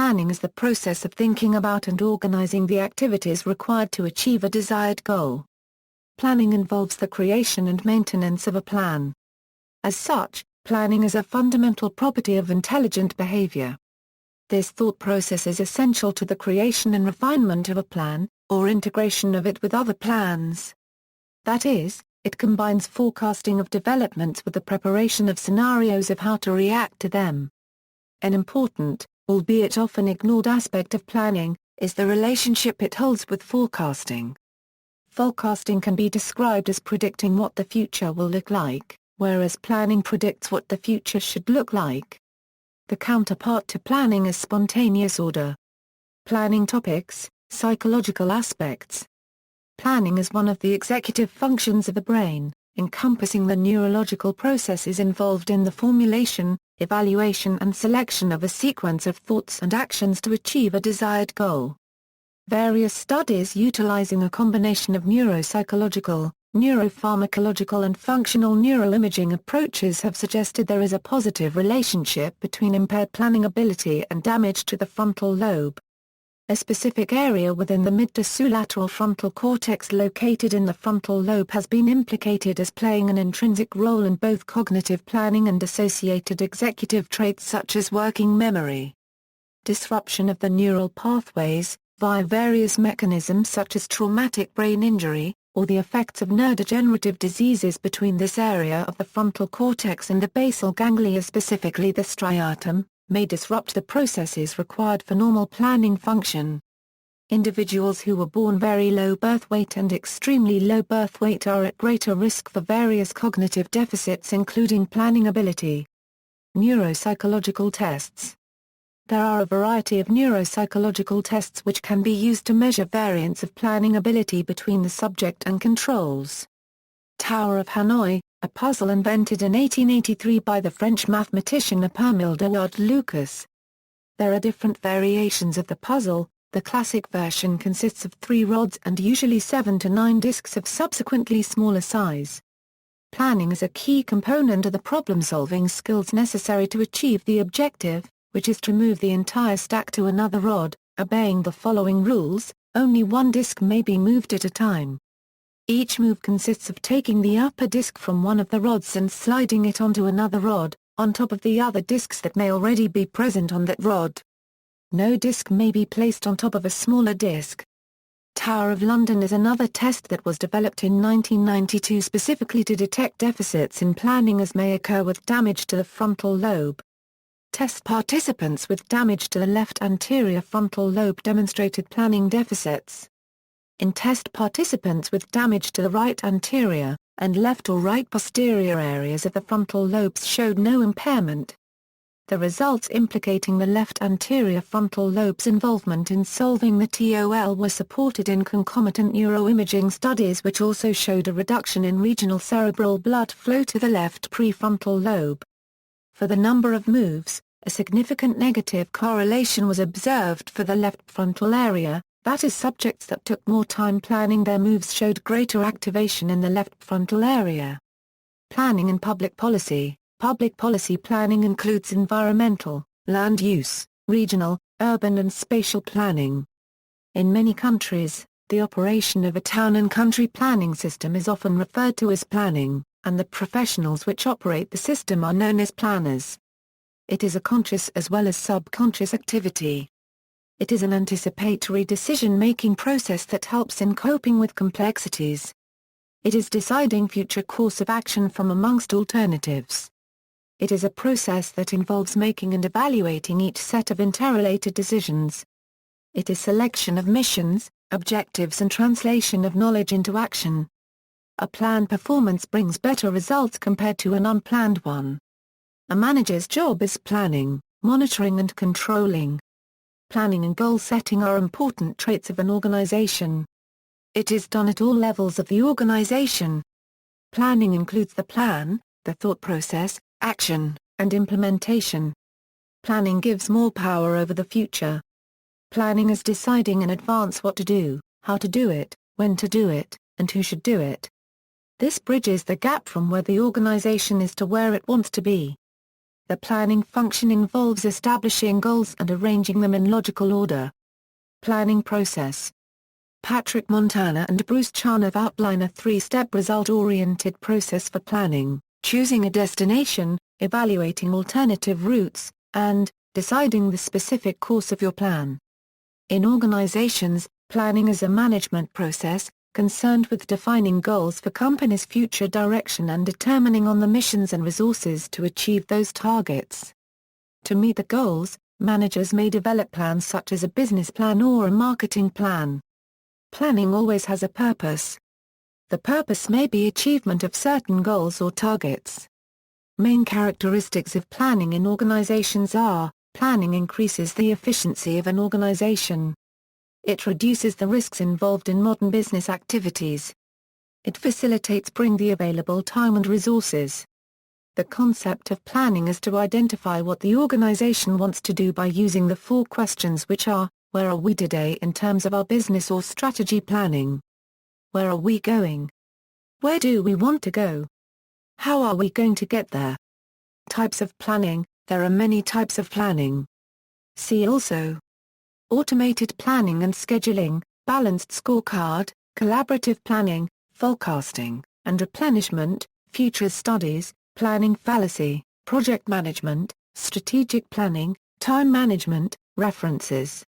Planning is the process of thinking about and organizing the activities required to achieve a desired goal. Planning involves the creation and maintenance of a plan. As such, planning is a fundamental property of intelligent behavior. This thought process is essential to the creation and refinement of a plan, or integration of it with other plans. That is, it combines forecasting of developments with the preparation of scenarios of how to react to them. An important, albeit often ignored aspect of planning, is the relationship it holds with forecasting. Forecasting can be described as predicting what the future will look like, whereas planning predicts what the future should look like. The counterpart to planning is spontaneous order. Planning topics, psychological aspects. Planning is one of the executive functions of the brain, encompassing the neurological processes involved in the formulation, evaluation and selection of a sequence of thoughts and actions to achieve a desired goal. Various studies utilizing a combination of neuropsychological, neuropharmacological and functional neuroimaging approaches have suggested there is a positive relationship between impaired planning ability and damage to the frontal lobe. A specific area within the mid-dorsolateral frontal cortex located in the frontal lobe has been implicated as playing an intrinsic role in both cognitive planning and associated executive traits such as working memory. Disruption of the neural pathways, via various mechanisms such as traumatic brain injury, or the effects of neurodegenerative diseases between this area of the frontal cortex and the basal ganglia, specifically the striatum, may disrupt the processes required for normal planning function. Individuals who were born very low birth weight and extremely low birth weight are at greater risk for various cognitive deficits including planning ability. Neuropsychological tests. There are a variety of neuropsychological tests which can be used to measure variance of planning ability between the subject and controls. Tower of Hanoi, a puzzle invented in 1883 by the French mathematician Émile Lucas. There are different variations of the puzzle. The classic version consists of 3 rods and usually 7 to 9 discs of subsequently smaller size. Planning is a key component of the problem-solving skills necessary to achieve the objective, which is to move the entire stack to another rod. Obeying the following rules, only one disc may be moved at a time. Each move consists of taking the upper disc from one of the rods and sliding it onto another rod, on top of the other discs that may already be present on that rod. No disc may be placed on top of a smaller disc. Tower of London is another test that was developed in 1992 specifically to detect deficits in planning as may occur with damage to the frontal lobe. Test participants with damage to the left anterior frontal lobe demonstrated planning deficits. In test participants with damage to the right anterior, and left or right posterior areas of the frontal lobes showed no impairment. The results implicating the left anterior frontal lobe's involvement in solving the TOL were supported in concomitant neuroimaging studies which also showed a reduction in regional cerebral blood flow to the left prefrontal lobe. For the number of moves, a significant negative correlation was observed for the left frontal area. That is, subjects that took more time planning their moves showed greater activation in the left frontal area. Planning and public policy. Public policy planning includes environmental, land use, regional, urban and spatial planning. In many countries, the operation of a town and country planning system is often referred to as planning, and the professionals which operate the system are known as planners. It is a conscious as well as subconscious activity. It is an anticipatory decision-making process that helps in coping with complexities. It is deciding future course of action from amongst alternatives. It is a process that involves making and evaluating each set of interrelated decisions. It is selection of missions, objectives and translation of knowledge into action. A planned performance brings better results compared to an unplanned one. A manager's job is planning, monitoring and controlling. Planning and goal setting are important traits of an organization. It is done at all levels of the organization. Planning includes the plan, the thought process, action, and implementation. Planning gives more power over the future. Planning is deciding in advance what to do, how to do it, when to do it, and who should do it. This bridges the gap from where the organization is to where it wants to be. The planning function involves establishing goals and arranging them in logical order. Planning process. Patrick Montana and Bruce Charnow outline a three-step result-oriented process for planning: choosing a destination, evaluating alternative routes, and deciding the specific course of your plan. In organizations, planning is a management process, concerned with defining goals for companies' future direction and determining on the missions and resources to achieve those targets. To meet the goals, managers may develop plans such as a business plan or a marketing plan. Planning always has a purpose. The purpose may be achievement of certain goals or targets. Main characteristics of planning in organizations are: planning increases the efficiency of an organization. It reduces the risks involved in modern business activities. It facilitates bring the available time and resources. The concept of planning is to identify what the organization wants to do by using the four questions, which are: where are we today in terms of our business or strategy planning? Where are we going? Where do we want to go? How are we going to get there? Types of planning. There are many types of planning. See also: automated planning and scheduling, balanced scorecard, collaborative planning, forecasting, and replenishment, futures studies, planning fallacy, project management, strategic planning, time management, references.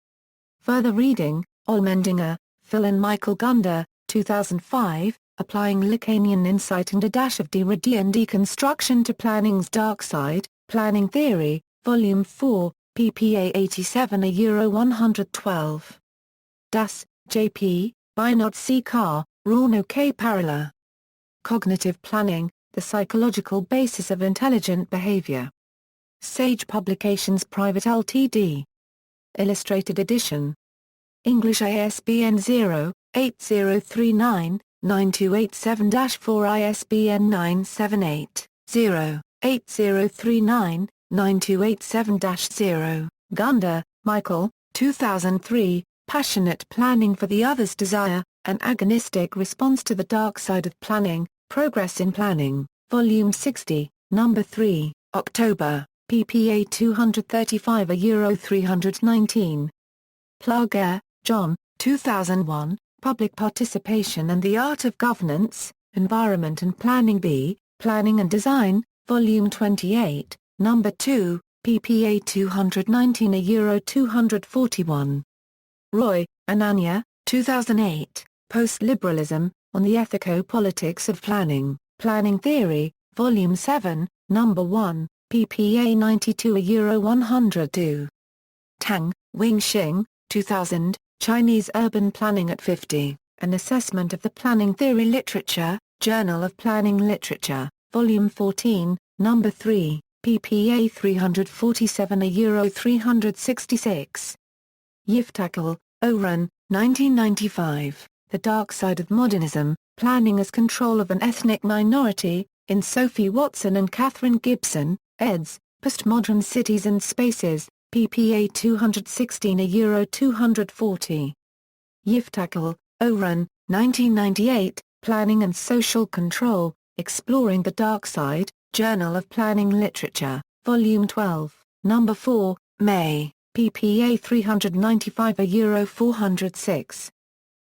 Further reading: Allmendinger, Phil and Michael Gunder, 2005, Applying Lacanian Insight and a Dash of D-R-D and Deconstruction to Planning's Dark Side, Planning Theory, Volume 4, ppA 87 a €112. Das, J.P., Beinot C. Carr, Rorno K. Parilla. Cognitive Planning, The Psychological Basis of Intelligent Behavior. Sage Publications Private Ltd. Illustrated edition. English ISBN 0-8039-9287-4 ISBN 978-0-8039-9287-0. Gunder, Michael, 2003, Passionate Planning for the Other's Desire, An Agonistic Response to the Dark Side of Planning, Progress in Planning, Volume 60, No. 3, October, ppA 235 a €319. Plager, John, 2001, Public Participation and the Art of Governance, Environment and Planning B, Planning and Design, Volume 28, No. 2, ppA 219 a €241. Roy, Ananya, 2008, Post-Liberalism, On the Ethico-Politics of Planning, Planning Theory, Volume 7, No. 1, ppA 92 a €102. Tang, Wing-Xing, 2000, Chinese Urban Planning at 50, An Assessment of the Planning Theory Literature, Journal of Planning Literature, Volume 14, No. 3, ppA 347 a €366. Yiftakal, Oren, 1995, The Dark Side of Modernism, Planning as Control of an Ethnic Minority, in Sophie Watson and Catherine Gibson, eds., Postmodern Cities and Spaces, ppA 216 a €240. Yiftakal, Oren, 1998, Planning and Social Control, Exploring the Dark Side, Journal of Planning Literature, Volume 12, No. 4, May, ppA 395 a €406.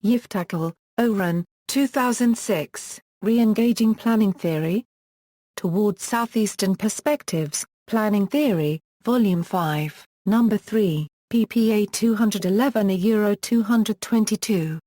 Yiftakal, Oren, 2006, Re-engaging Planning Theory? Towards Southeastern Perspectives, Planning Theory, Volume 5, No. 3, ppA 211 a €222.